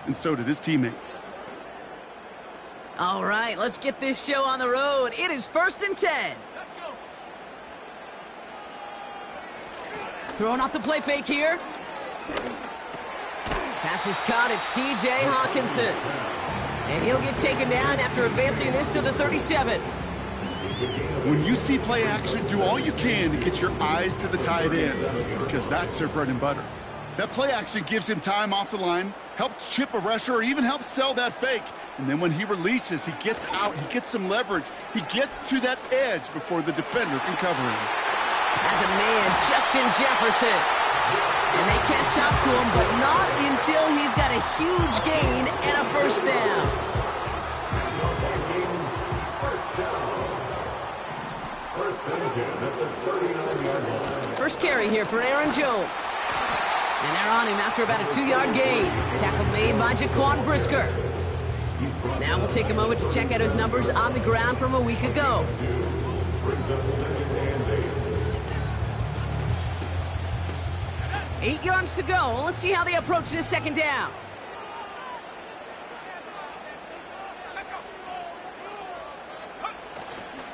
and so did his teammates. All right, let's get this show on the road. It is 1st and 10. Throwing off the play fake here. Pass is caught. It's T.J. Hawkinson. And he'll get taken down after advancing this to the 37. When you see play action, do all you can to get your eyes to the tight end, because that's their bread and butter. That play action gives him time off the line, helps chip a rusher, or even helps sell that fake. And then when he releases, he gets out, he gets some leverage. He gets to that edge before the defender can cover him. As a man, Justin Jefferson. And they catch up to him, but not until he's got a huge gain and a first down. First carry here for Aaron Jones. And they're on him after about a 2-yard gain. Tackle made by Jaquan Brisker. Now we'll take a moment to check out his numbers on the ground from a week ago. Eight yards to go. Let's see how they approach this second down.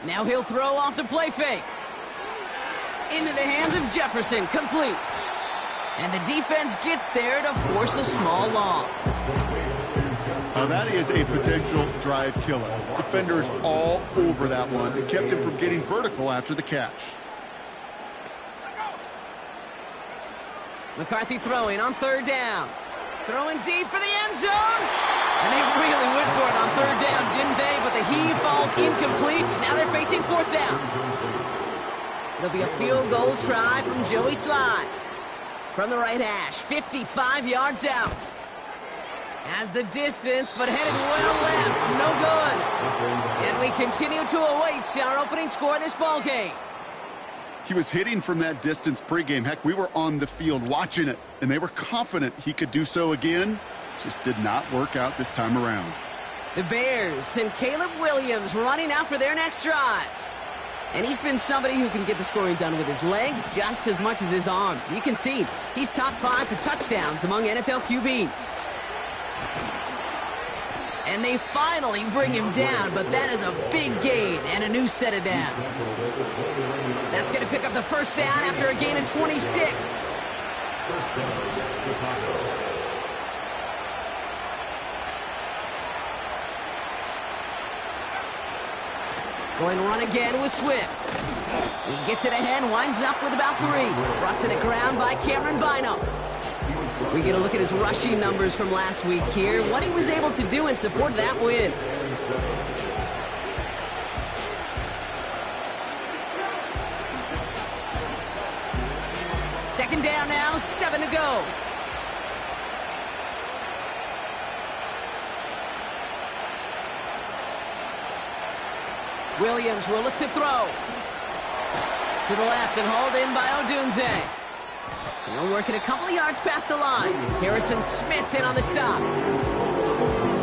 Now he'll throw off the play fake. Into the hands of Jefferson, complete. And the defense gets there to force a small loss. Now that is a potential drive killer. Defenders all over that one. It kept him from getting vertical after the catch. McCarthy throwing on 3rd down. Throwing deep for the end zone. And they really went for it on 3rd down, didn't they? But the heave falls incomplete. Now they're facing 4th down. It'll be a field goal try from Joey Sly. From the right hash, 55 yards out. Has the distance, but headed well left. No good. And we continue to await our opening score of this ball game. He was hitting from that distance pregame. Heck, we were on the field watching it, and they were confident he could do so again. Just did not work out this time around. The Bears send Caleb Williams running out for their next drive. And he's been somebody who can get the scoring done with his legs just as much as his arm. You can see he's top 5 for touchdowns among NFL QBs. And they finally bring him down, but that is a big gain and a new set of downs. That's going to pick up the first down after a gain of 26. Going run again with Swift. He gets it ahead, winds up with about 3. Brought to the ground by Cameron Bynum. We get a look at his rushing numbers from last week here. What he was able to do in support of that win. Second down now, 7 to go. Williams will look to throw. To the left and hauled in by Odunze. He'll work it a couple of yards past the line. Harrison Smith in on the stop.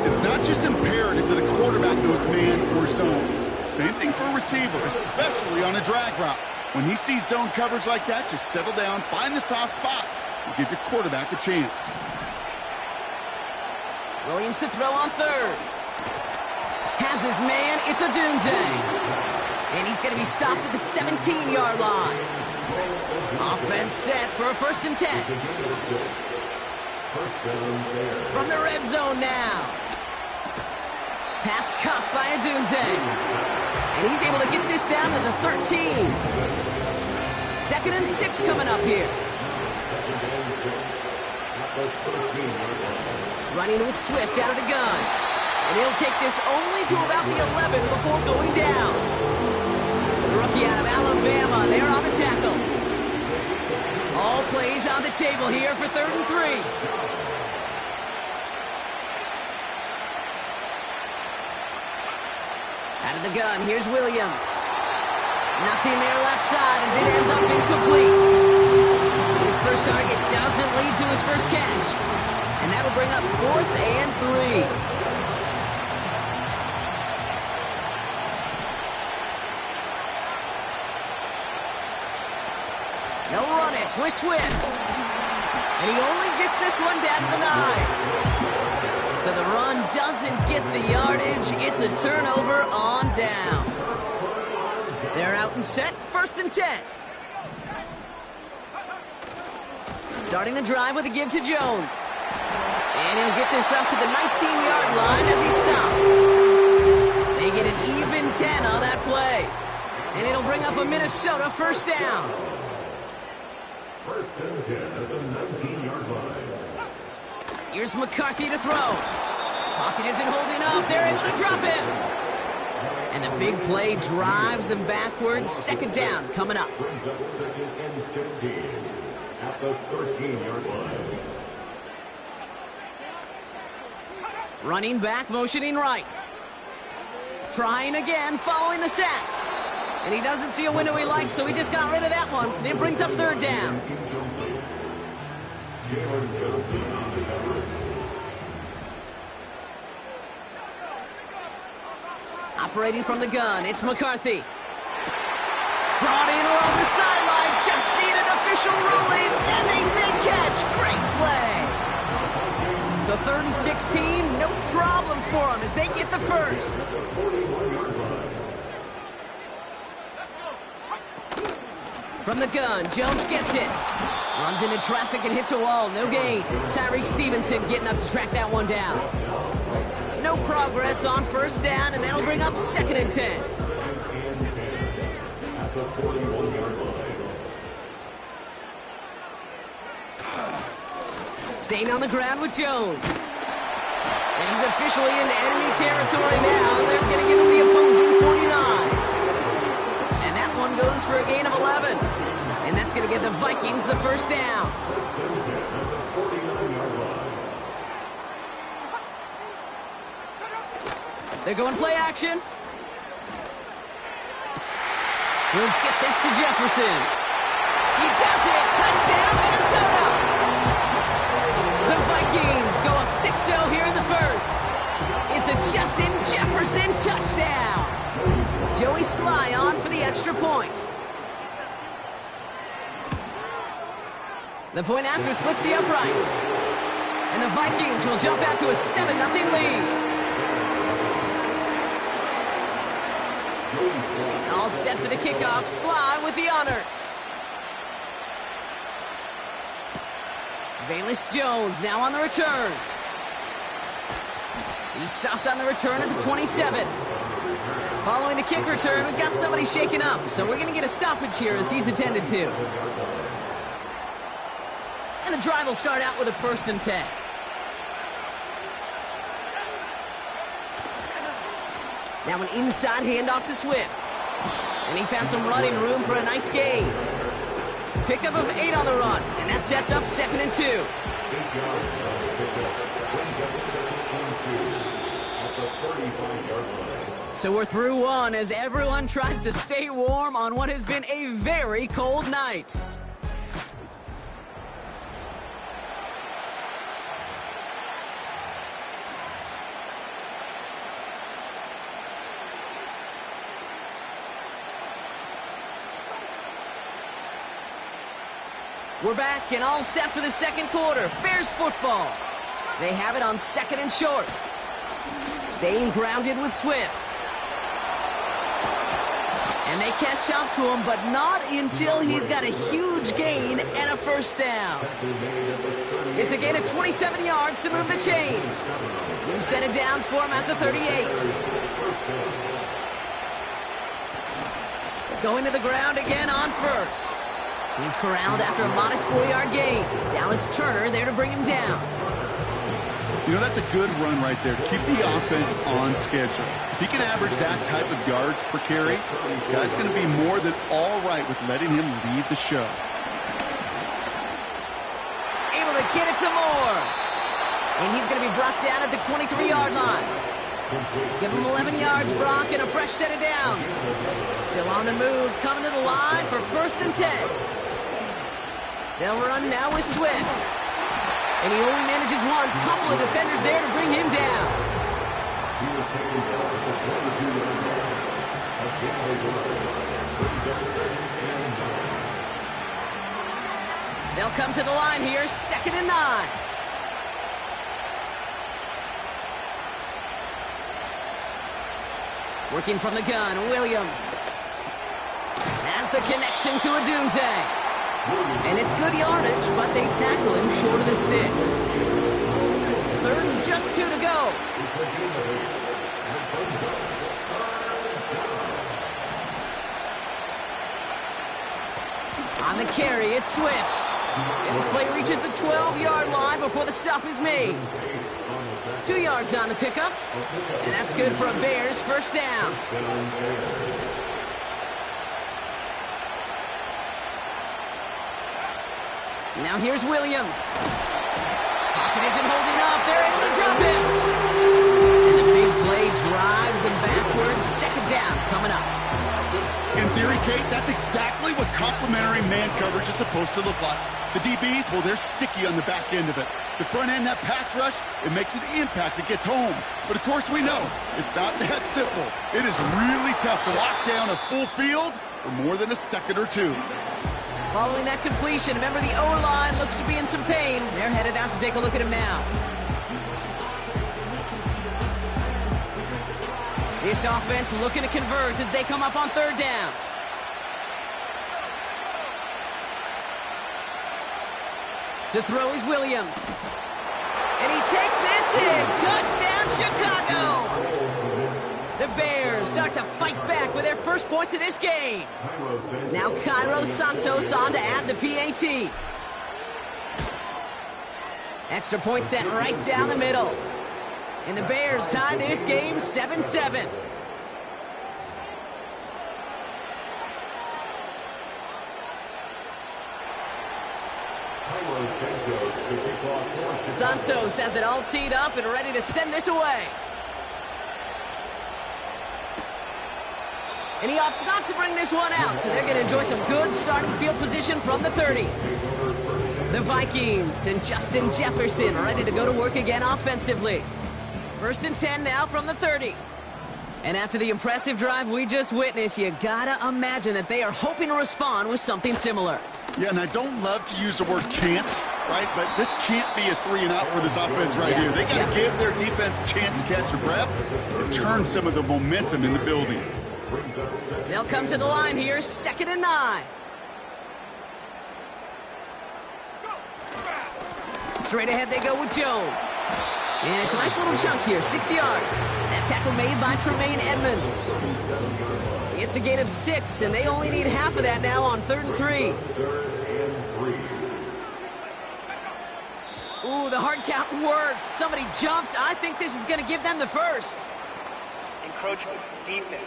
It's not just imperative that a quarterback knows man or zone. Same thing for a receiver, especially on a drag route. When he sees zone coverage like that, just settle down, find the soft spot, and give your quarterback a chance. Williams to throw on 3rd. Has his man, it's Odunze. And he's going to be stopped at the 17-yard line. Offense set for a 1st and 10. From the red zone now. Pass caught by Odunze. And he's able to get this down to the 13. 2nd and 6 coming up here. Running with Swift out of the gun. And he'll take this only to about the 11 before going down. The rookie out of Alabama, they're on the tackle. All plays on the table here for 3rd and 3. Out of the gun, here's Williams. Nothing there left side as it ends up incomplete. His first target doesn't lead to his first catch. And that'll bring up 4th and 3. They'll run it with Swift. And he only gets this one down to the 9. So the run doesn't get the yardage. It's a turnover on down. They're out and set, 1st and 10. Starting the drive with a give to Jones. And he'll get this up to the 19-yard line as he stopped. They get an even 10 on that play. And it'll bring up a Minnesota 1st down. 1st and 10 at the 19-yard line. Here's McCarthy to throw. Pocket isn't holding up. They're able to drop him. And the big play drives them backwards. 2nd down coming up. Brings up 2nd and 16 at the 13-yard line. Running back, motioning right. Trying again, following the sack. And he doesn't see a window he likes, so he just got rid of that one. It brings up 3rd down. Operating from the gun, it's McCarthy. Brought in along the sideline, just needed official ruling, and they say catch. Great play. So 3rd and 16, no problem for them as they get the 1st. From the gun, Jones gets it. Runs into traffic and hits a wall, no gain. Tyreek Stevenson getting up to track that one down. No progress on 1st down, and that'll bring up 2nd and 10. Staying on the ground with Jones. And he's officially in enemy territory now. They're going to give him the opposing 49. And that one goes for a gain of 11. And that's going to give the Vikings the 1st down. They're going play action. We'll get this to Jefferson. He does it. Touchdown, Minnesota. The Vikings go up 6-0 here in the 1st. It's a Justin Jefferson touchdown. Joey Sly on for the extra point. The point after splits the uprights. And the Vikings will jump out to a 7-0 lead. All set for the kickoff. Sly with the honors. Valus Jones now on the return. He stopped on the return at the 27. Following the kick return, we've got somebody shaken up, so we're going to get a stoppage here as he's attended to. And the drive will start out with a 1st and 10. Now an inside handoff to Swift. And he found some running room for a nice gain. Pickup of 8 on the run, and that sets up 2nd and 2. So we're through one as everyone tries to stay warm on what has been a very cold night. We're back and all set for the 2nd quarter. Bears football. They have it on 2nd and short. Staying grounded with Swift. And they catch up to him, but not until he's got a huge gain and a 1st down. It's a gain of 27 yards to move the chains. New set of downs for him at the 38. Going to the ground again on 1st. He's corralled after a modest 4-yard gain. Dallas Turner there to bring him down. You know, that's a good run right there to keep the offense on schedule. If he can average that type of yards per carry, this guy's going to be more than all right with letting him lead the show. Able to get it to Moore. And he's going to be brought down at the 23-yard line. Give him 11 yards, Brock, and a fresh set of downs. Still on the move, coming to the line for 1st and 10. They'll run now with Swift. And he only manages one. Couple of defenders there to bring him down. They'll come to the line here, 2nd and 9. Working from the gun, Williams. Has the connection to Adunze. And it's good yardage, but they tackle him short of the sticks. Third and just 2 to go. On the carry, it's Swift. And this play reaches the 12-yard line before the stop is made. 2 yards on the pickup. And that's good for a Bears first down. Now here's Williams. Pocket isn't holding up. They're able to drop him. And the big play drives them backwards. Second down coming up. In theory, Kate, that's exactly what complementary man coverage is supposed to look like. The DBs, well, they're sticky on the back end of it. The front end, that pass rush, it makes an impact that gets home. But of course we know, it's not that simple. It is really tough to lock down a full field for more than a second or two. Following that completion, remember the O-line looks to be in some pain. They're headed out to take a look at him now. This offense looking to convert as they come up on third down. To throw is Williams. And he takes this in. Touchdown, Chicago! The Bears start to fight back with their first points of this game. Now Cairo Santos on to add the PAT. Extra point sent right down the middle. And the Bears tie this game 7-7. Santos has it all teed up and ready to send this away. And he opts not to bring this one out, so they're going to enjoy some good starting field position from the 30. The Vikings and Justin Jefferson ready to go to work again offensively. First and 10 now from the 30. And after the impressive drive we just witnessed, you gotta imagine that they are hoping to respond with something similar. Yeah, and I don't love to use the word can't, right? But this can't be a 3-and-out for this offense right here. They got to give their defense a chance to catch a breath and turn some of the momentum in the building. They'll come to the line here, 2nd and 9. Straight ahead they go with Jones. And it's a nice little chunk here, 6 yards. That tackle made by Tremaine Edmonds. It's a gain of 6, and they only need half of that now on 3rd and 3. Ooh, the hard count worked. Somebody jumped. I think this is going to give them the first. Encroachment, defense.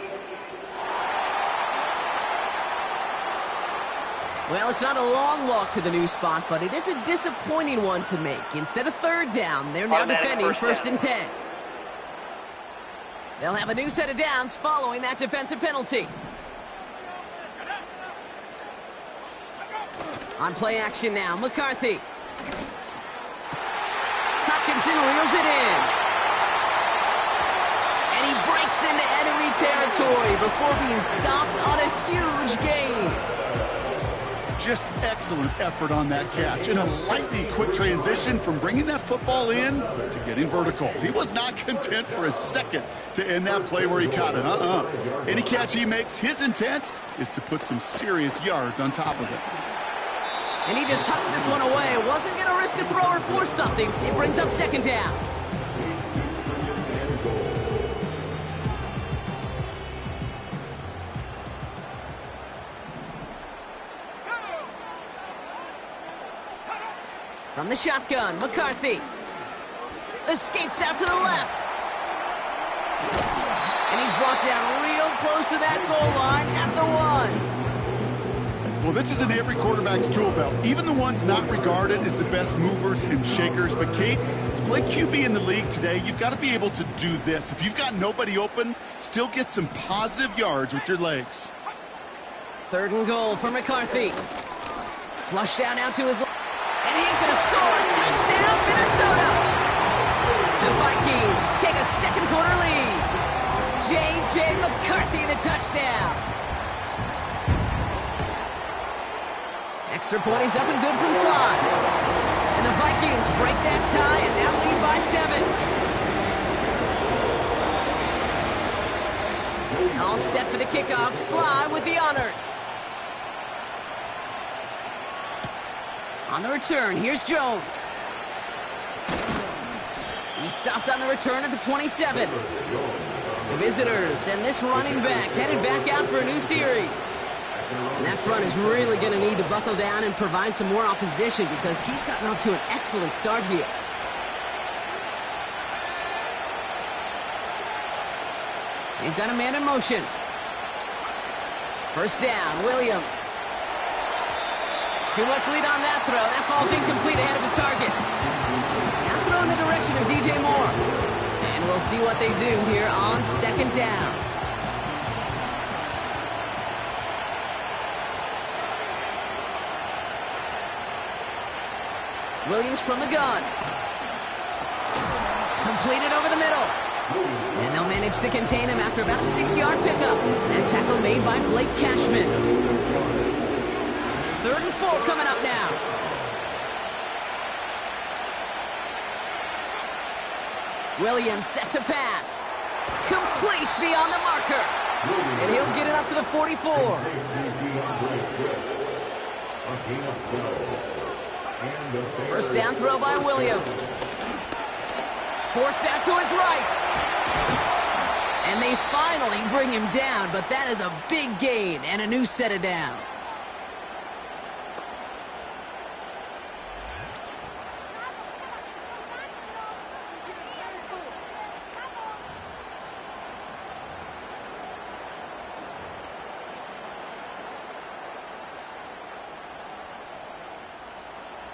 Well, it's not a long walk to the new spot, but it is a disappointing one to make. Instead of 3rd down, they're now defending 1st and 10. They'll have a new set of downs following that defensive penalty. On play action now, McCarthy. Hopkinson reels it in. And he breaks into enemy territory before being stopped on a huge gain. Just excellent effort on that catch and a lightning quick transition from bringing that football in to getting vertical. He was not content for a second to end that play where he caught it. Any catch he makes, his intent is to put some serious yards on top of it. And he just hucks this one away. Wasn't going to risk a throw or force something. It brings up 2nd down. From the shotgun, McCarthy. Escapes out to the left. And he's brought down real close to that goal line at the 1. Well, this is in every quarterback's tool belt. Even the ones not regarded as the best movers and shakers. But, Kate, to play QB in the league today, you've got to be able to do this. If you've got nobody open, still get some positive yards with your legs. 3rd and goal for McCarthy. Flushed out now to his left. And he's going to score. Touchdown, Minnesota. The Vikings take a 2nd quarter lead. J.J. McCarthy in the touchdown. Extra point is up and good from slide. And the Vikings break that tie and now lead by 7. All set for the kickoff. Sly with the honors. On the return, here's Jones. He stopped on the return at the 27. The visitors and this running back headed back out for a new series. And that front is really going to need to buckle down and provide some more opposition because he's gotten off to an excellent start here. They've got a man in motion. First down, Williams. Too much lead on that throw. That falls incomplete ahead of his target. Now throw in the direction of DJ Moore. And we'll see what they do here on second down. Williams from the gun. Completed over the middle. And they'll manage to contain him after about a 6-yard pickup. That tackle made by Blake Cashman. 3rd and 4 coming up now. Williams set to pass. Complete beyond the marker. And he'll get it up to the 44. First down throw by Williams. Forced out to his right. And they finally bring him down, but that is a big gain and a new set of downs.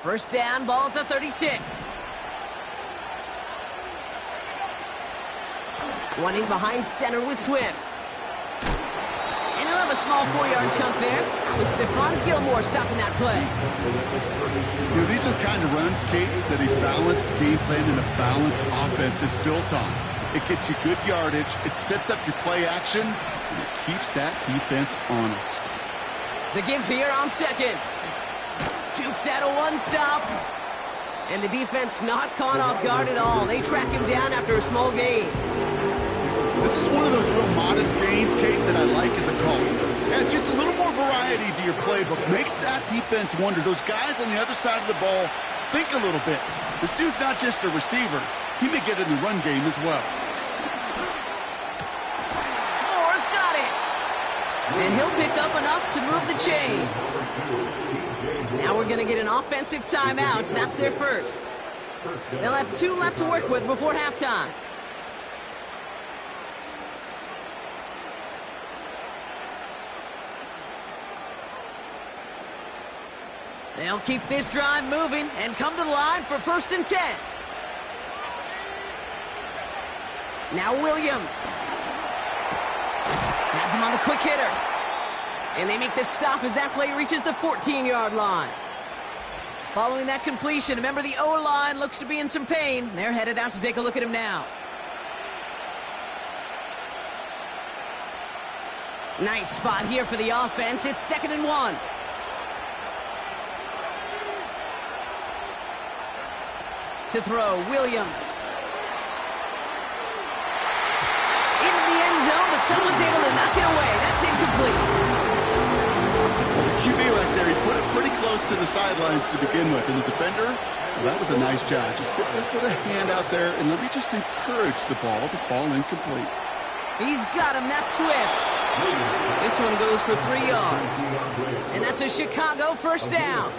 First down, ball at the 36. Running behind center with Swift. And he'll have a small 4-yard chunk there. That was Stephon Gilmore stopping that play. You know, these are the kind of runs, Kate, that a balanced game plan and a balanced offense is built on. It gets you good yardage, it sets up your play action, and it keeps that defense honest. The give here on second. Jukes out a one-stop. And the defense not caught off guard at all. They track him down after a small gain. This is one of those real modest gains, Kate, that I like as a call. Yeah, it's just a little more variety to your playbook. Makes that defense wonder. Those guys on the other side of the ball think a little bit. This dude's not just a receiver. He may get in the run game as well. Moore's got it. And he'll pick up enough to move the chains. Now we're going to get an offensive timeout. That's their first. They'll have 2 left to work with before halftime. They'll keep this drive moving and come to the line for 1st and 10. Now Williams. Has him on the quick hitter. And they make the stop as that play reaches the 14-yard line. Following that completion, remember the O-line looks to be in some pain. They're headed out to take a look at him now. Nice spot here for the offense. It's 2nd and 1. To throw, Williams. Into the end zone, but someone's able to knock it away. That's incomplete. The QB right there, he put it pretty close to the sidelines to begin with. And the defender, well, that was a nice job. Just simply put a hand out there and let me just encourage the ball to fall incomplete. He's got him. That's Swift. This one goes for 3 yards. And that's a Chicago first down.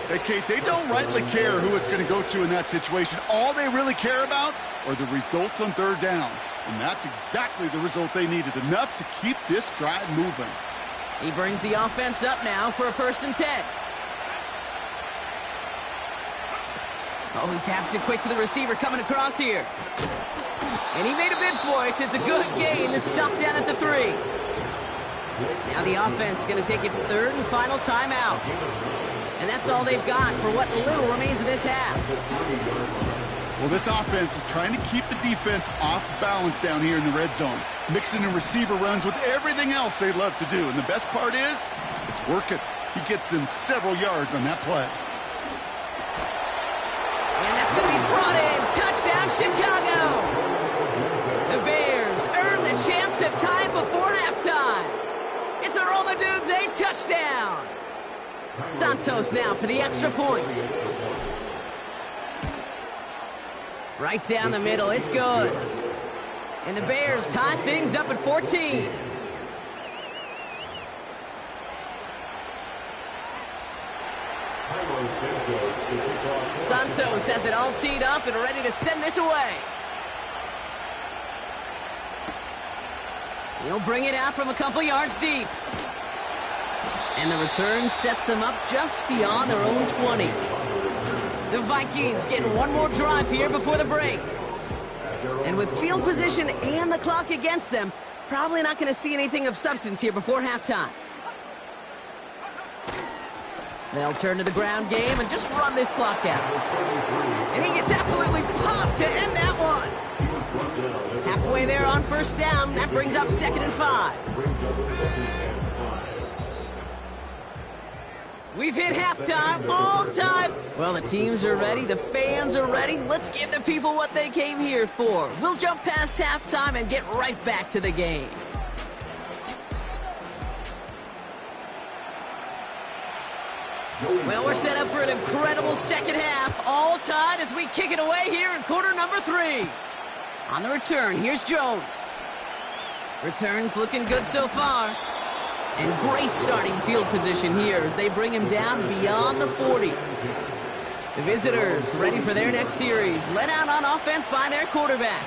Hey, Kate, they don't rightly care who it's going to go to in that situation. All they really care about are the results on 3rd down. And that's exactly the result they needed. Enough to keep this drive moving. He brings the offense up now for a 1st and 10. Oh, he taps it quick to the receiver coming across here. And he made a bid for it. It's a good gain that's stopped down at the 3. Now the offense is going to take its 3rd and final timeout. And that's all they've got for what little remains of this half. Well, this offense is trying to keep the defense off balance down here in the red zone. Mixing in receiver runs with everything else they love to do. And the best part is, it's working. He gets them several yards on that play. And that's going to be brought in. Touchdown, Chicago. The Bears earn the chance to tie touchdown. Santos now for the extra point. Right down the middle, it's good. And the Bears tie things up at 14. Santos has it all teed up and ready to send this away. He'll bring it out from a couple yards deep. And the return sets them up just beyond their own 20. The Vikings getting one more drive here before the break. And with field position and the clock against them, probably not going to see anything of substance here before halftime. They'll turn to the ground game and just run this clock out. And he gets absolutely popped to end that one. Halfway there on first down. That brings up 2nd and 5. We've hit halftime, all time. Well, the teams are ready, the fans are ready. Let's give the people what they came here for. We'll jump past halftime and get right back to the game. Well, we're set up for an incredible second half. All tied as we kick it away here in quarter number 3. On the return, here's Jones. Returns looking good so far. And great starting field position here as they bring him down beyond the 40. The visitors ready for their next series, led out on offense by their quarterback.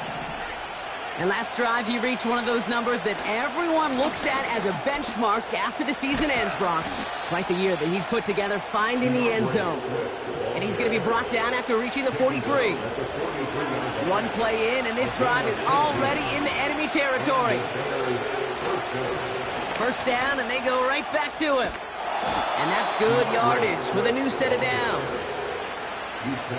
And last drive, he reached one of those numbers that everyone looks at as a benchmark after the season ends, Brock. Quite the year that he's put together finding the end zone. And he's going to be brought down after reaching the 43. One play in, and this drive is already into enemy territory. First down, and they go right back to him. And that's good yardage with a new set of downs.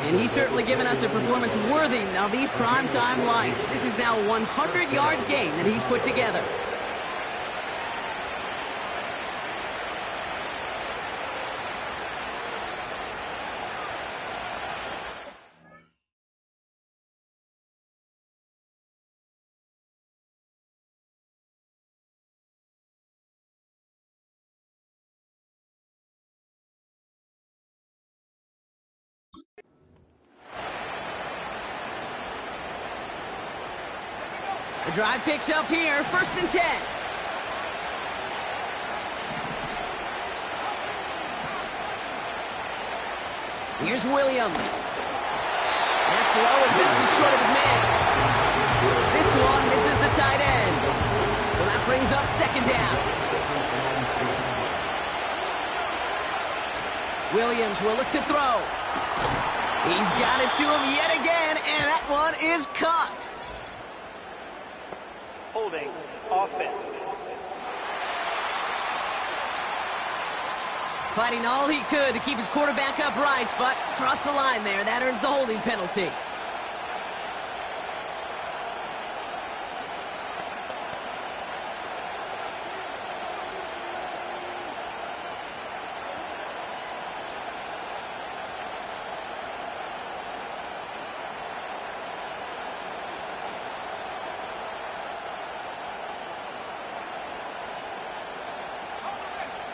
And he's certainly given us a performance worthy of these primetime lights. This is now a 100-yard game that he's put together. The drive picks up here, 1st and 10. Here's Williams. That's low and bounces short of his man. This one misses the tight end. So that brings up 2nd down. Williams will look to throw. He's got it to him yet again, and that one is caught. Holding offense. Fighting all he could to keep his quarterback upright, but across the line there, that earns the holding penalty.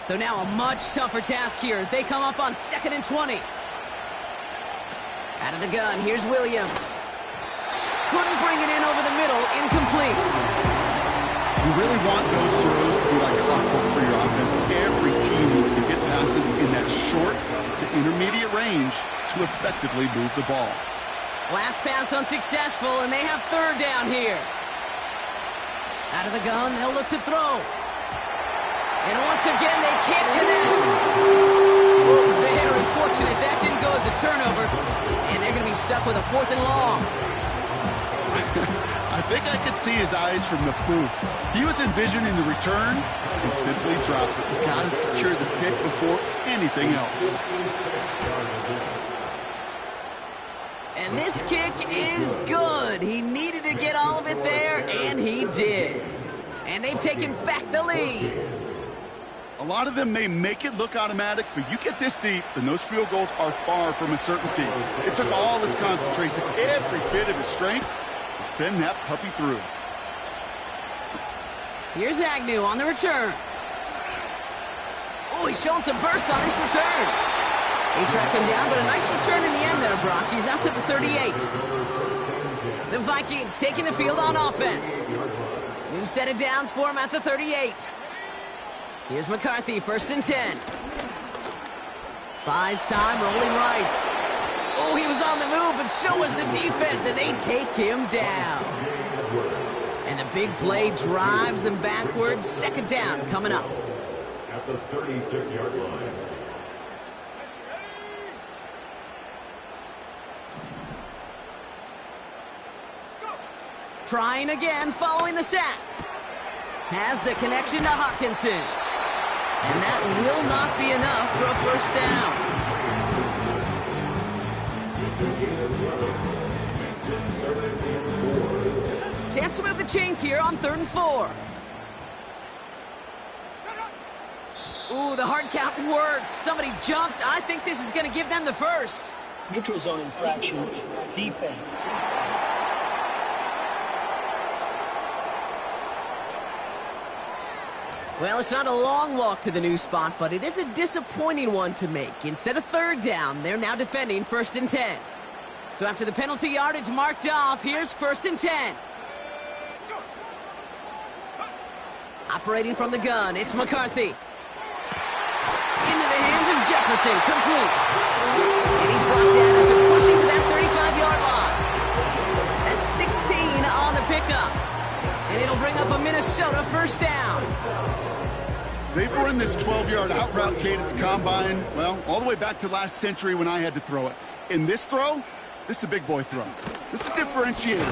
So now a much tougher task here as they come up on 2nd and 20. Out of the gun, here's Williams. Couldn't bring it in over the middle, incomplete. You really want those throws to be like clockwork for your offense. Every team needs to hit passes in that short to intermediate range to effectively move the ball. Last pass unsuccessful, and they have 3rd down here. Out of the gun, they'll look to throw. And once again, they can't connect. Very unfortunate that didn't go as a turnover. And they're going to be stuck with a 4th and long. I think I could see his eyes from the booth. He was envisioning the return and simply dropped it. You got to secure the pick before anything else. And this kick is good. He needed to get all of it there, and he did. And they've taken back the lead. A lot of them may make it look automatic, but you get this deep, and those field goals are far from a certainty. It took all his concentration, every bit of his strength, to send that puppy through. Here's Agnew on the return. Oh, he's showing some burst on his return. He tracked him down, but a nice return in the end there, Brock. He's out to the 38. The Vikings taking the field on offense. New set of downs for him at the 38. Here's McCarthy, 1st and 10. Buys time, rolling right. Oh, he was on the move, but so was the defense, and they take him down. And the big play drives them backwards. 2nd down coming up. At the 36-yard line. Trying again, following the sack. Has the connection to Hawkinson. And that will not be enough for a 1st down. Chance to move the chains here on 3rd and 4. Ooh, the hard count worked. Somebody jumped. I think this is going to give them the 1st. Neutral zone infraction, defense. Well, it's not a long walk to the new spot, but it is a disappointing one to make. Instead of 3rd down, they're now defending 1st and 10. So after the penalty yardage marked off, here's 1st and 10. Operating from the gun, it's McCarthy. Into the hands of Jefferson, complete. And he's brought down after pushing to that 35-yard line. That's 16 on the pickup. And it'll bring up a Minnesota 1st down. They've run this 12-yard out route, Kate, at the combine, well, all the way back to last century when I had to throw it. In this throw, this is a big boy throw. This is a differentiator.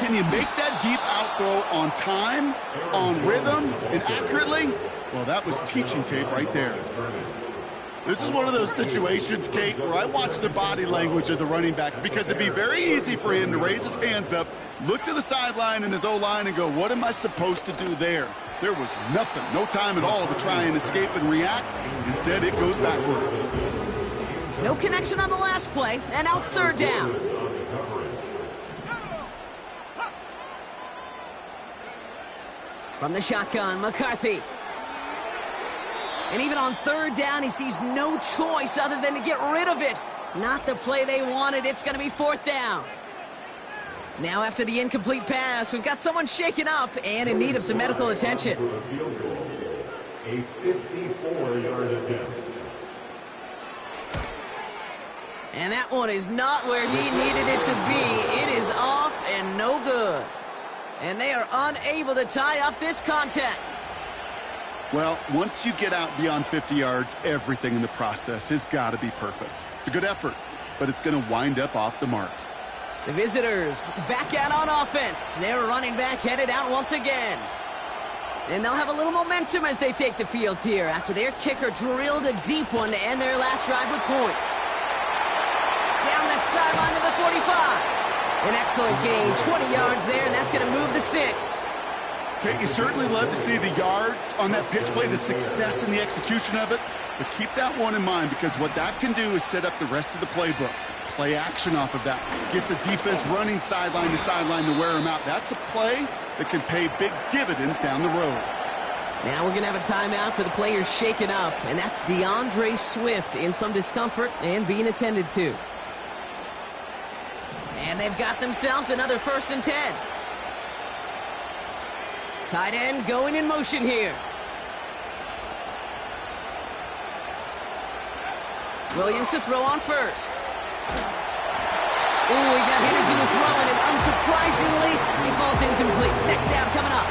Can you make that deep out throw on time, on rhythm, and accurately? Well, that was teaching tape right there. This is one of those situations, Kate, where I watch the body language of the running back because it'd be very easy for him to raise his hands up, look to the sideline and his O-line and go, what am I supposed to do there? There was nothing, no time at all to try and escape and react. Instead, it goes backwards. No connection on the last play, and now it's 3rd down. From the shotgun, McCarthy. And even on 3rd down, he sees no choice other than to get rid of it. Not the play they wanted. It's going to be 4th down. Now after the incomplete pass, we've got someone shaken up and in need of some medical attention. A 54-yard attempt. And that one is not where he needed it to be. It is off and no good. And they are unable to tie up this contest. Well, once you get out beyond 50 yards, everything in the process has got to be perfect. It's a good effort, but it's going to wind up off the mark. The visitors back out on offense. Their running back headed out once again. And they'll have a little momentum as they take the field here after their kicker drilled a deep one to end their last drive with points. Down the sideline to the 45. An excellent gain, 20 yards there, and that's going to move the sticks. Okay, you certainly love to see the yards on that pitch play, the success in the execution of it, but keep that one in mind because what that can do is set up the rest of the playbook. Play action off of that. Gets a defense running sideline to wear them out. That's a play that can pay big dividends down the road. Now we're going to have a timeout for the players shaken up, and that's DeAndre Swift in some discomfort and being attended to. And they've got themselves another 1st and 10. Tight end going in motion here. Williams to throw on 1st. Ooh, he got hit as he was throwing, and unsurprisingly, he falls incomplete. 2nd down coming up.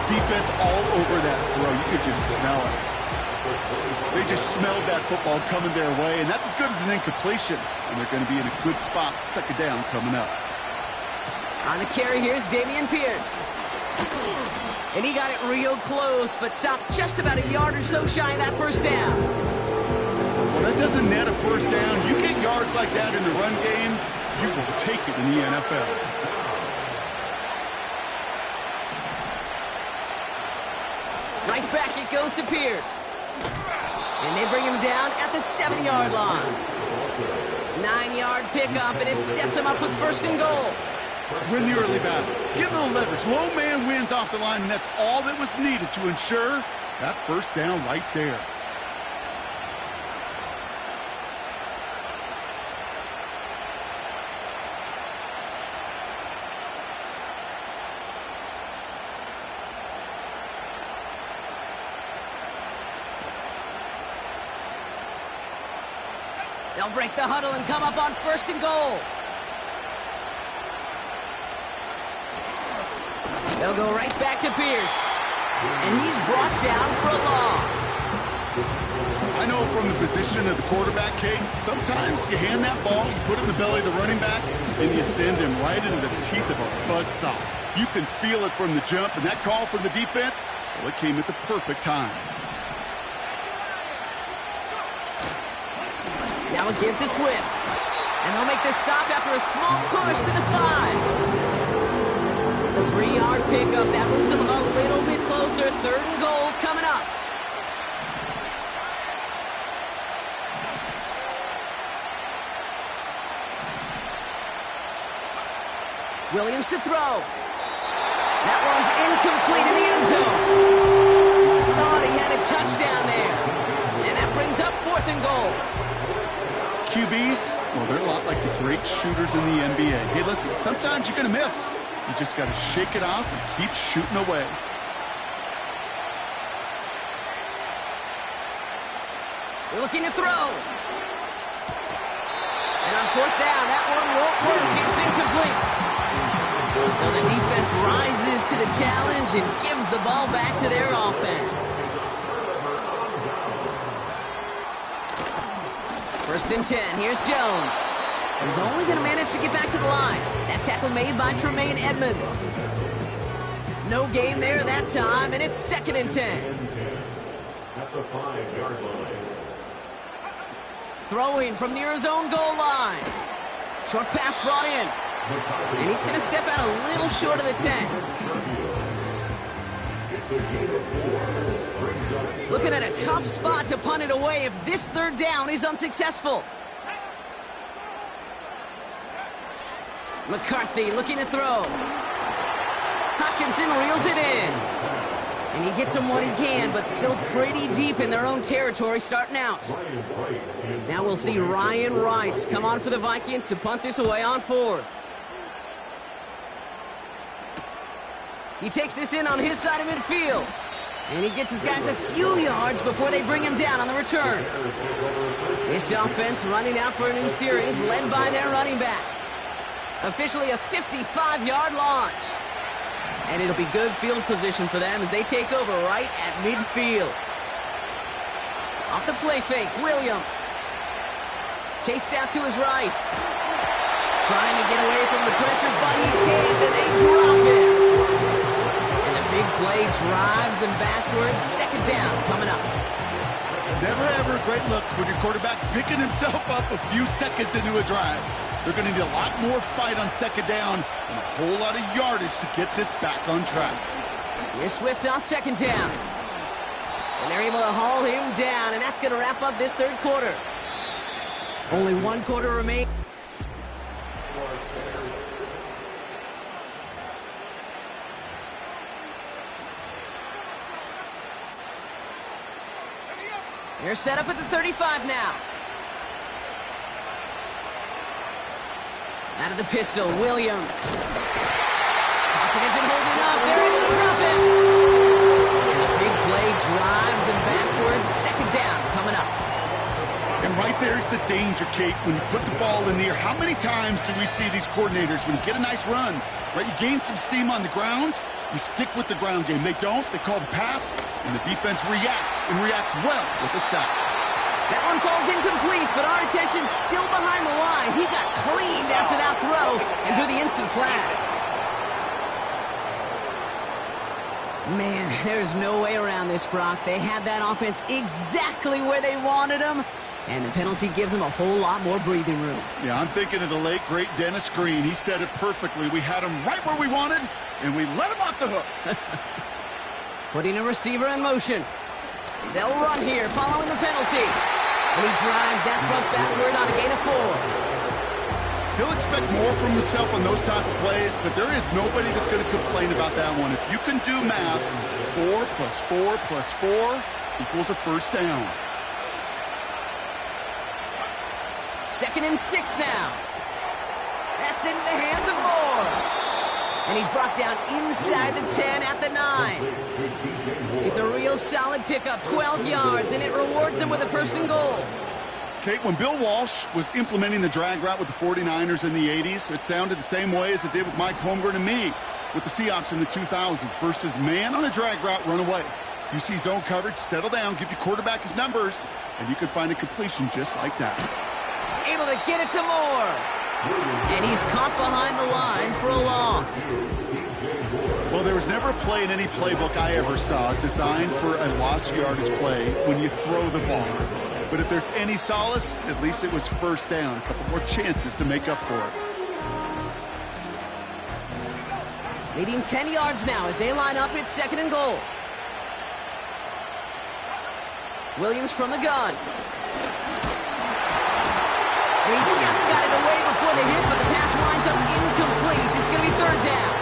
Defense all over that throw. You could just smell it. They just smelled that football coming their way, and that's as good as an incompletion. And they're going to be in a good spot. 2nd down coming up. On the carry, here's Dameon Pierce. And he got it real close, but stopped just about a yard or so shy of that 1st down. Well, that doesn't net a 1st down. You get yards like that in the run game, you will take it in the NFL. Right back it goes to Pierce. And they bring him down at the 7-yard line. 9-yard pickup, and it sets him up with 1st and goal. Win the early battle. Get a little leverage. Low man wins off the line, and that's all that was needed to ensure that 1st down right there. They'll break the huddle and come up on 1st and goal. They'll go right back to Pierce. And he's brought down for a loss. I know from the position of the quarterback, Kate, sometimes you hand that ball, you put it in the belly of the running back, and you send him right into the teeth of a buzzsaw. You can feel it from the jump, and that call from the defense, well, it came at the perfect time. Now a give to Swift. And they'll make this stop after a small push to the 5. It's a 3-yard pickup. That moves them a little bit closer. 3rd and goal coming up. Williams to throw. That one's incomplete in the end zone. Thought he had a touchdown there. And that brings up 4th and goal. QBs, well, they're a lot like the great shooters in the NBA. Hey, listen, sometimes you're going to miss. You just got to shake it off and keep shooting away. They're looking to throw. And on 4th down, that one won't work. It's incomplete. So the defense rises to the challenge and gives the ball back to their offense. 1st and 10. Here's Jones. He's only going to manage to get back to the line. That tackle made by Tremaine Edmonds. No gain there that time, and it's 2nd and 10. At the 5-yard line. Throwing from near his own goal line. Short pass brought in. And he's going to step out a little short of the 10. Looking at a tough spot to punt it away if this 3rd down is unsuccessful. McCarthy looking to throw. Hopkinson reels it in. And he gets him what he can, but still pretty deep in their own territory starting out. Now we'll see Ryan Wright come on for the Vikings to punt this away on 4th. He takes this in on his side of midfield. And he gets his guys a few yards before they bring him down on the return. This offense running out for a new series, led by their running back. Officially a 55-yard launch. And it'll be good field position for them as they take over right at midfield. Off the play fake, Williams. Chased out to his right. Trying to get away from the pressure, but he can't, and they drop him. And the big play drives them backwards. 2nd down coming up. Never ever a great look when your quarterback's picking himself up a few seconds into a drive. They're going to need a lot more fight on 2nd down and a whole lot of yardage to get this back on track. Here's Swift on 2nd down. And they're able to haul him down, and that's going to wrap up this 3rd quarter. Only 1 quarter remains. They're set up at the 35 now. Out of the pistol, Williams. Pocket isn't holding up. They're able to drop it. And the big play drives them backwards. 2nd down coming up. And right there's the danger, Kate, when you put the ball in the air. How many times do we see these coordinators, when you get a nice run, right, you gain some steam on the ground, you stick with the ground game. They don't. They call the pass, and the defense reacts, and reacts well with a sack. That one falls incomplete, but our attention's still behind the line. He got cleaned after that throw and drew the instant flag. Man, there's no way around this, Brock. They had that offense exactly where they wanted them, and the penalty gives them a whole lot more breathing room. Yeah, I'm thinking of the late, great Dennis Green. He said it perfectly. We had him right where we wanted, and we let him off the hook. Putting a receiver in motion. They'll run here following the penalty. And he drives that front backward on a gain of 4. He'll expect more from himself on those type of plays, but there is nobody that's going to complain about that one. If you can do math, 4 plus 4 plus 4 equals a 1st down. 2nd and 6 now. That's into the hands of Moore. And he's brought down inside the 10 at the 9. It's a real solid pickup, 12 yards, and it rewards him with a 1st and goal. Kate, when Bill Walsh was implementing the drag route with the 49ers in the 80s, it sounded the same way as it did with Mike Holmgren and me with the Seahawks in the 2000s versus man on a drag route, run away. You see zone coverage, settle down, give your quarterback his numbers, and you can find a completion just like that. Able to get it to Moore. And he's caught behind the line for a loss. Well, there was never a play in any playbook I ever saw designed for a lost yardage play when you throw the ball. But if there's any solace, at least it was first down. A couple more chances to make up for it. Leading 10 yards now as they line up at 2nd and goal. Williams from the gun. He just got it away before the hit, but the pass winds up incomplete. It's going to be 3rd down.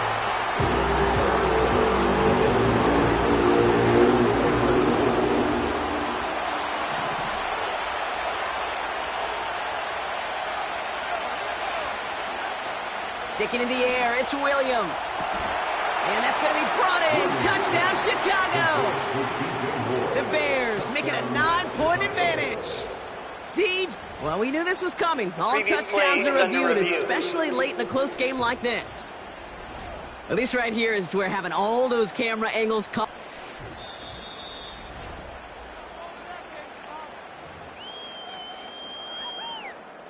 Sticking in the air, it's Williams. And that's going to be brought in. Touchdown, Chicago. The Bears make it a 9-point advantage. Well, we knew this was coming. All touchdowns are reviewed, especially late in a close game like this. At least right here is where having all those camera angles come.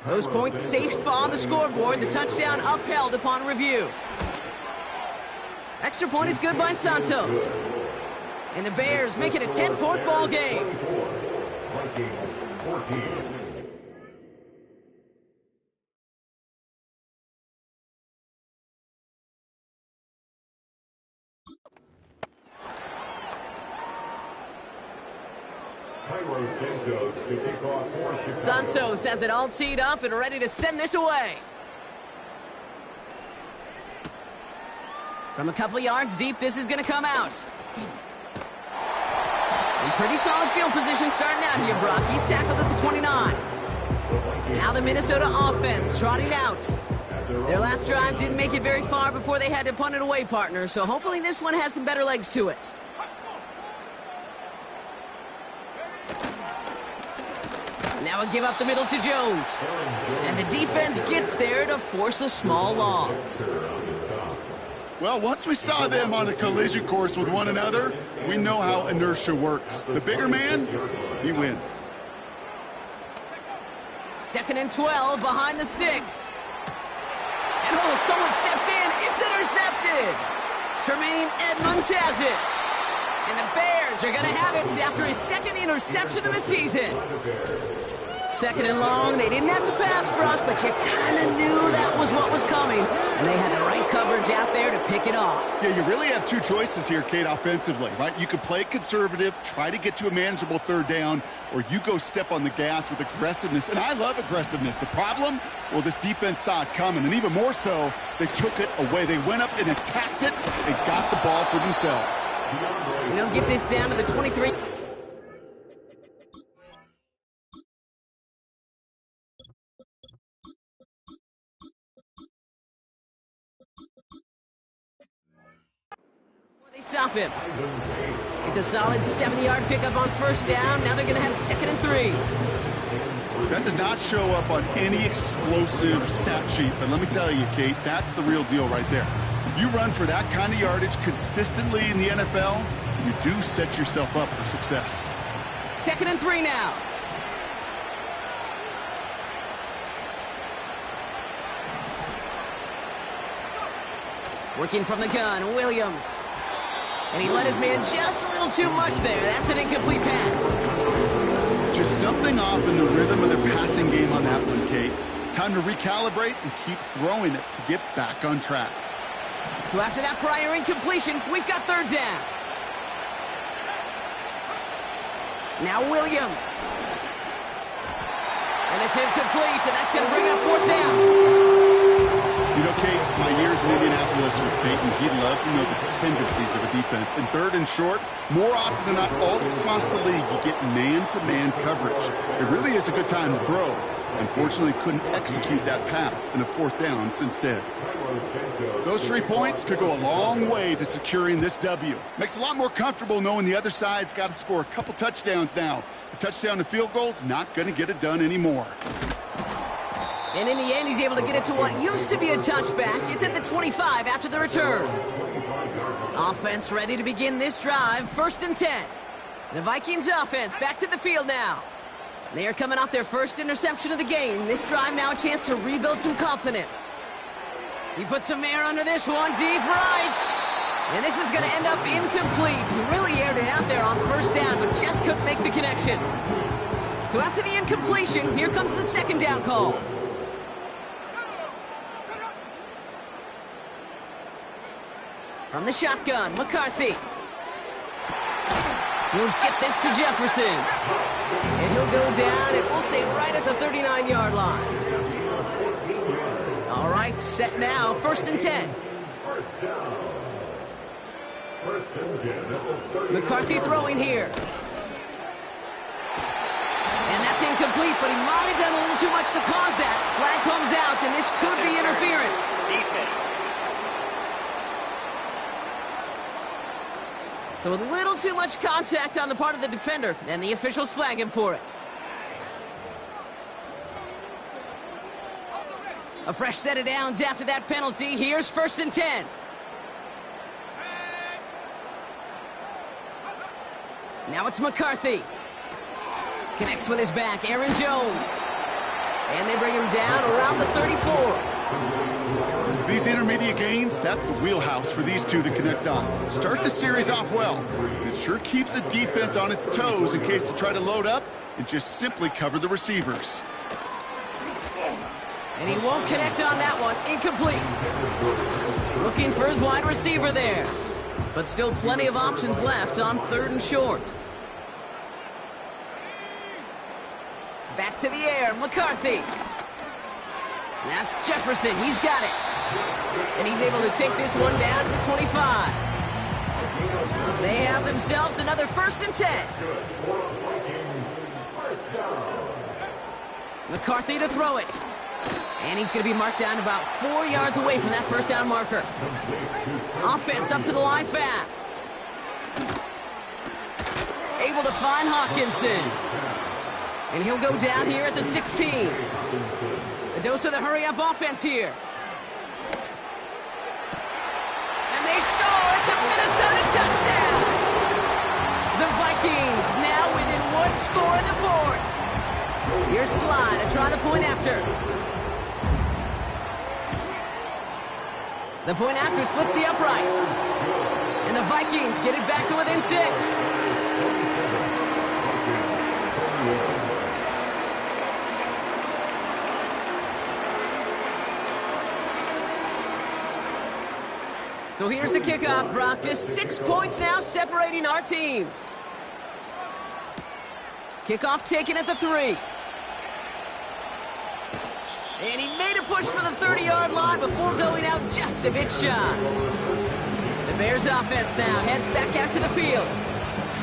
Those points safe on the scoreboard. The touchdown upheld upon review. Extra point is good by Santos. And the Bears make it a 10-point ball game. Vikings 14. Santos to kick off for Chicago. Santos has it all teed up and ready to send this away. From a couple yards deep, this is going to come out. In pretty solid field position starting out here, Brock. He's tackled at the 29. Now the Minnesota offense trotting out. Their last drive didn't make it very far before they had to punt it away, partner, so hopefully this one has some better legs to it. Now a give up the middle to Jones. And the defense gets there to force a small loss. Well, once we saw them on a collision course with one another, we know how inertia works. The bigger man, he wins. 2nd and 12 behind the sticks. And oh, someone stepped in. It's intercepted. Tremaine Edmonds has it. And the Bears are going to have it after his 2nd interception of the season. 2nd and long. They didn't have to pass, Brock, but you kind of knew that was what was coming. And they had the right coverage out there to pick it off. Yeah, you really have two choices here, Kate, offensively, right? You could play conservative, try to get to a manageable 3rd down, or you go step on the gas with aggressiveness. And I love aggressiveness. The problem? Well, this defense saw it coming, and even more so, they took it away. They went up and attacked it and got the ball for themselves. And they'll get this down to the 23. They stop him. It's a solid 70-yard pickup on 1st down. Now they're going to have 2nd and 3. That does not show up on any explosive stat sheet, but let me tell you, Kate, that's the real deal right there. You run for that kind of yardage consistently in the NFL, you do set yourself up for success. 2nd and 3 now. Working from the gun, Williams. And he let his man just a little too much there. That's an incomplete pass. Just something off in the rhythm of their passing game on that one, Kate. Time to recalibrate and keep throwing it to get back on track. So after that prior incompletion, we've got 3rd down. Now Williams. And it's incomplete, and that's going to bring up 4th down. You know, Kate, my years in Indianapolis with Peyton, he'd love to know the tendencies of a defense. In 3rd and short, more often than not, all across the league, you get man-to-man coverage. It really is a good time to throw. Unfortunately, couldn't execute that pass in a 4th down instead. Those 3 points could go a long way to securing this W. Makes it a lot more comfortable knowing the other side's got to score a couple touchdowns now. A touchdown to field goal's not going to get it done anymore. And in the end, he's able to get it to what used to be a touchback. It's at the 25 after the return. Offense ready to begin this drive. 1st and 10. The Vikings offense back to the field now. They are coming off their first interception of the game. This drive now a chance to rebuild some confidence. He puts some air under this one, deep right. And this is going to end up incomplete. He really aired it out there on 1st down, but just couldn't make the connection. So after the incompletion, here comes the 2nd down call. From the shotgun, McCarthy. He'll get this to Jefferson. And he'll go down, and we'll say right at the 39-yard line. All right, set now, 1st and 10. McCarthy throwing here. And that's incomplete, but he might have done a little too much to cause that. Flag comes out, and this could be interference. Defense. So a little too much contact on the part of the defender, and the officials flag him for it. A fresh set of downs after that penalty. Here's 1st and 10. Now it's McCarthy. Connects with his back, Aaron Jones. And they bring him down around the 34. These intermediate gains, that's the wheelhouse for these two to connect on. Start the series off well. It sure keeps the defense on its toes in case they try to load up and just simply cover the receivers. And he won't connect on that one. Incomplete. Looking for his wide receiver there. But still plenty of options left on 3rd and short. Back to the air, McCarthy. That's Jefferson, he's got it. And he's able to take this one down to the 25. They have themselves another 1st and 10. McCarthy to throw it. And he's going to be marked down about 4 yards away from that 1st down marker. Offense up to the line fast. Able to find Hawkinson. And he'll go down here at the 16. A dose of the hurry-up offense here. And they score! It's a Minnesota touchdown! The Vikings now within 1 score in the 4th. Here's Slide to try the point after. The point after splits the uprights. And the Vikings get it back to within 6. So here's the kickoff, Brock. Just 6 points now separating our teams. Kickoff taken at the 3. And he made a push for the 30-yard line before going out just a bit shy. The Bears offense now heads back out to the field.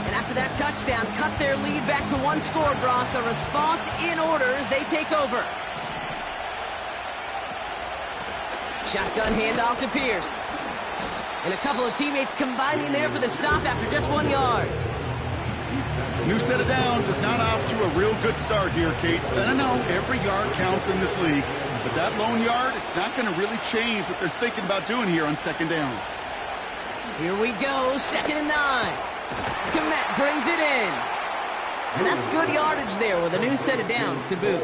And after that touchdown, cut their lead back to 1 score, Brock. A response in order as they take over. Shotgun handoff to Pierce. And a couple of teammates combining there for the stop after just 1 yard. New set of downs is not off to a real good start here, Kate. And I know every yard counts in this league, but that lone yard, it's not going to really change what they're thinking about doing here on 2nd down. Here we go, 2nd and 9. Komet brings it in. And that's good yardage there with a new set of downs to boot.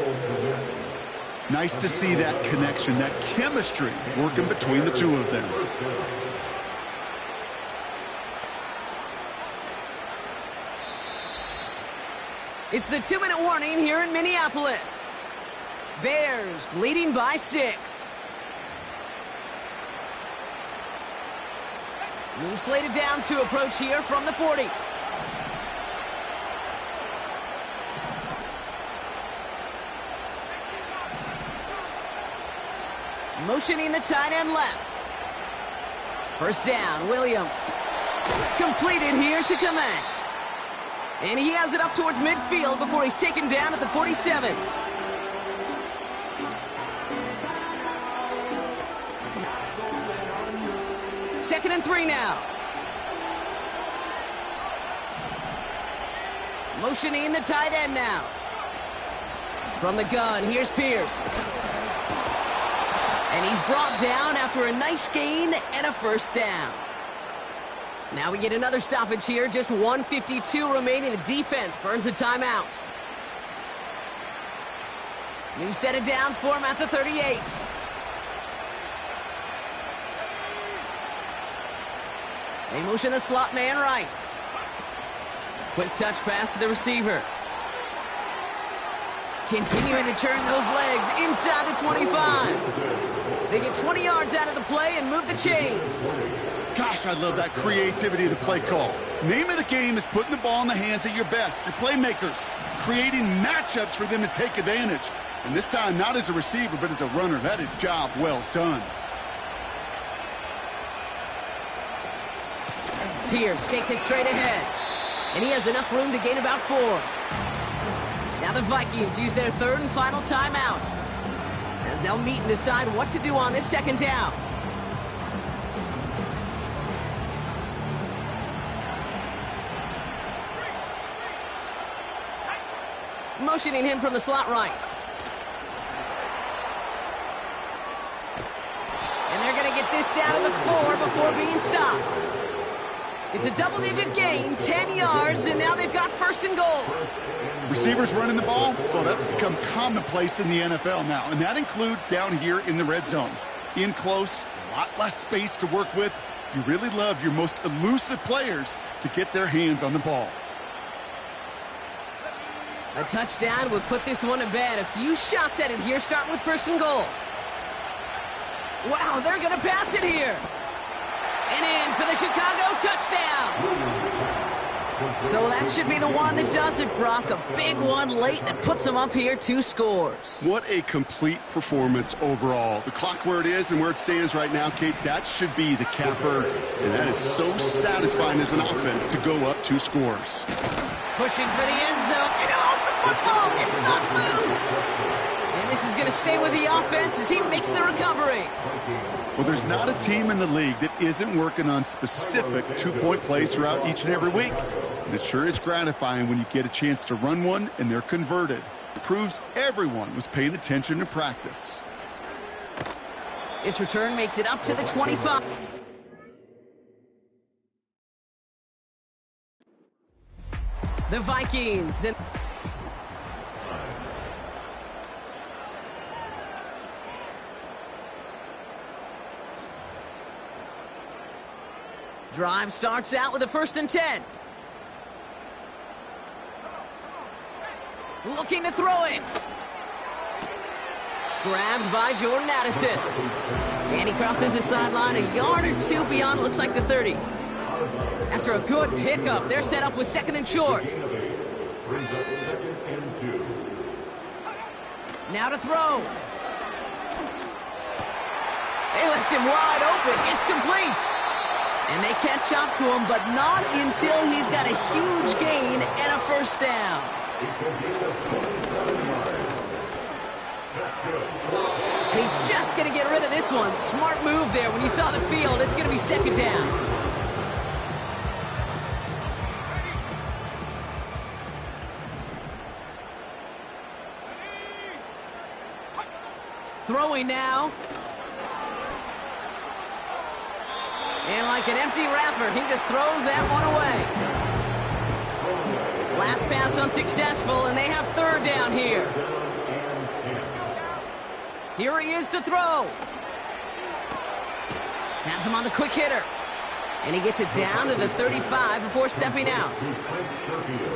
Nice to see that connection, that chemistry working between the two of them. It's the 2-minute warning here in Minneapolis. Bears leading by 6. New slated downs to approach here from the 40. Motioning the tight end left. 1st down, Williams. Completed here to Komet. And he has it up towards midfield before he's taken down at the 47. 2nd and 3 now. Motioning the tight end now. From the gun, here's Pierce. And he's brought down after a nice gain and a first down. Now we get another stoppage here. Just 1:52 remaining. The defense burns a timeout. New set of downs for him at the 38. They motion the slot man right. Quick touch pass to the receiver. Continuing to turn those legs inside the 25. They get 20 yards out of the play and move the chains. Gosh, I love that creativity of the play call. Name of the game is putting the ball in the hands of your best, your playmakers, creating matchups for them to take advantage. And this time, not as a receiver, but as a runner. That is job well done. Pierce takes it straight ahead. And he has enough room to gain about 4. Now the Vikings use their 3rd and final timeout, as they'll meet and decide what to do on this 2nd down. Motioning him from the slot right. And they're going to get this down to the 4 before being stopped. It's a double-digit gain, 10 yards, and now they've got 1st and goal. Receivers running the ball, well, that's become commonplace in the NFL now, and that includes down here in the red zone. In close, a lot less space to work with. You really love your most elusive players to get their hands on the ball. A touchdown would put this one to bed. A few shots at it here, starting with 1st and goal. Wow, they're going to pass it here. And in for the Chicago touchdown. So that should be the one that does it, Brock. A big one late that puts them up here 2 scores. What a complete performance overall. The clock where it is and where it stands right now, Kate, that should be the capper. And that is so satisfying as an offense to go up 2 scores. Pushing for the end zone. And he lost the football. It's not loose. And this is going to stay with the offense as he makes the recovery. Well, there's not a team in the league that isn't working on specific 2-point plays throughout each and every week. And it sure is gratifying when you get a chance to run one and they're converted. It proves everyone was paying attention in practice. This return makes it up to the 25. The Vikings. Drive starts out with a 1st and 10. Looking to throw it. Grabbed by Jordan Addison. And he crosses the sideline a yard or 2 beyond, looks like the 30. After a good pickup, they're set up with 2nd and short. Now to throw. They left him wide open. It's complete. And they catch up to him, but not until he's got a huge gain and a 1st down. And he's just going to get rid of this one. Smart move there. When you saw the field, it's going to be 2nd down. Throwing now. And like an empty wrapper, he just throws that one away. Last pass unsuccessful, and they have 3rd down here. Here he is to throw. Has him on the quick hitter. And he gets it down to the 35 before stepping out.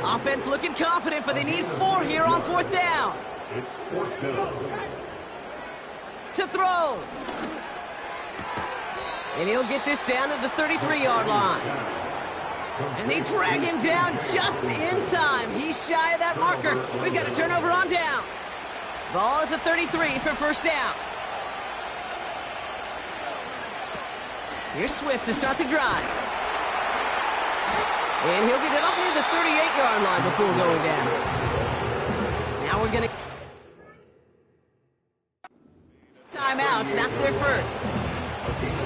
Offense looking confident, but they need 4 here on 4th down. It's 4th down. To throw. And he'll get this down to the 33-yard line. And they drag him down just in time. He's shy of that marker. We've got a turnover on downs. Ball at the 33 for 1st down. Here's Swift to start the drive. And he'll get it up near the 38-yard line before going down. Now we're going to... Timeouts, that's their first.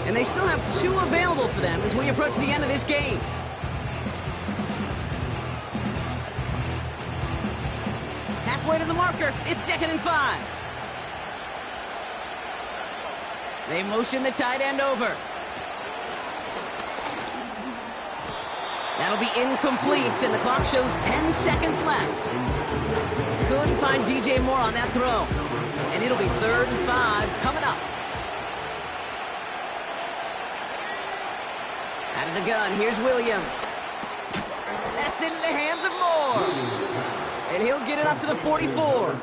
And they still have 2 available for them as we approach the end of this game. Halfway to the marker, it's 2nd and 5. They motion the tight end over. That'll be incomplete, and the clock shows 10 seconds left. Couldn't find DJ Moore on that throw. And it'll be 3rd and 5 coming up. Out of the gun, here's Williams. That's into the hands of Moore. And he'll get it up to the 44.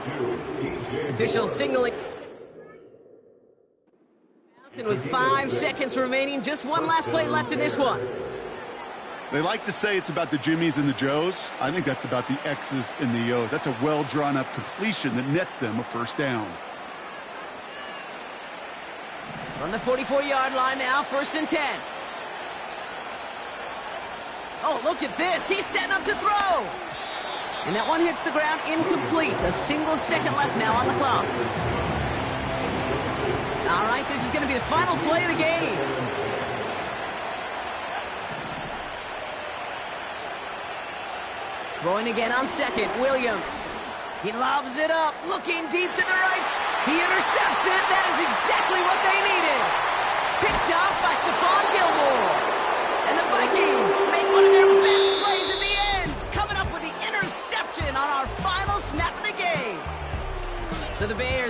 Officials signaling. With 5 seconds remaining, just one last play left in this one. They like to say it's about the Jimmies and the Joes. I think that's about the X's and the O's. That's a well-drawn-up completion that nets them a 1st down. From the 44-yard line now, 1st and 10. Oh, look at this. He's setting up to throw. And that one hits the ground incomplete. A single second left now on the clock. All right, this is going to be the final play of the game. Throwing again on 2nd, Williams. He lobs it up, looking deep to the right. He intercepts it. That is exactly what they needed. Picked up by Stephon Gilmore. And the Vikings make one of their best plays at the end, coming up with the interception on our final snap of the game. So the Bears